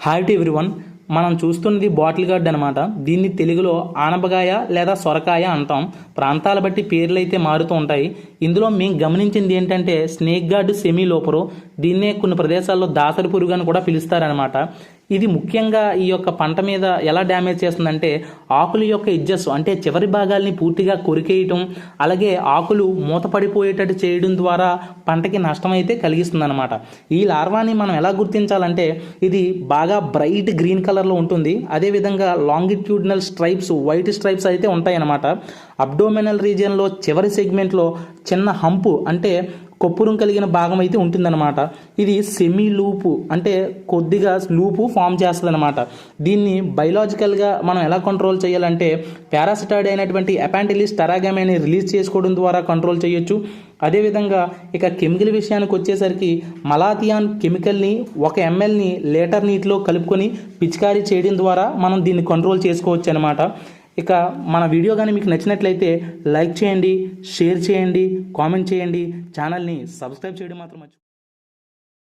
Hi to everyone. మనం చూస్తున్నది bottle gourd అనమాట. దీన్ని తెలుగులో ఆనపకాయ లేదా సొరకాయ అంటాం. ప్రాంతాల బట్టి పేర్లు అయితే మారుతూ ఉంటాయి. ఇందులో మేము గమనించింది ఏంటంటే స్నేక్ గార్డ్ సెమీ లోపరు, దీన్నే కొన్ని ప్రదేశాల్లో దాసరి పురుగు అని కూడా పిలుస్తారనమాట. ఇది ముఖ్యంగా ఈ యొక్క పంట మీద ఎలా డ్యామేజ్ చేస్తుందంటే ఆకుల యొక్క ఎడ్జెస్ అంటే చివరి భాగాల్ని పూర్తిగా కొరికేయటం, అలాగే ఆకులు మూతపడిపోయేటట్టు చేయడం ద్వారా పంటకి నష్టం అయితే కలిగిస్తుంది అనమాట. ఈ లార్వాని మనం ఎలా గుర్తించాలంటే ఇది బాగా బ్రైట్ గ్రీన్ కలర్లో ఉంటుంది. అదేవిధంగా లాంగిట్యూడినల్ స్ట్రైప్స్, వైట్ స్ట్రైప్స్ అయితే ఉంటాయి అన్నమాట. అబ్డోమినల్ రీజియన్లో చివరి సెగ్మెంట్లో చిన్న హంపు అంటే కొప్పురం కలిగిన భాగం అయితే ఉంటుందన్నమాట. ఇది సెమీ లూపు అంటే కొద్దిగా లూపు ఫామ్ చేస్తుంది అనమాట. దీన్ని బయలాజికల్గా మనం ఎలా కంట్రోల్ చేయాలంటే పారాసిటాయిడ్ అయినటువంటి ఎపాంటిలిస్ టెరాగామిని రిలీజ్ చేసుకోవడం ద్వారా కంట్రోల్ చేయొచ్చు. అదేవిధంగా ఇక కెమికల్ విషయానికి వచ్చేసరికి మలాథియాన్ కెమికల్ని 1 mlని లీటర్ నీటిలో కలుపుకొని పిచికారీ చేయడం ద్వారా మనం దీన్ని కంట్రోల్ చేసుకోవచ్చు అనమాట. ఇక మన వీడియో కానీ మీకు నచ్చినట్లయితే లైక్ చేయండి, షేర్ చేయండి, కామెంట్ చేయండి, ఛానల్ని సబ్స్క్రైబ్ చేయడం మాత్రం మర్చిపోకండి.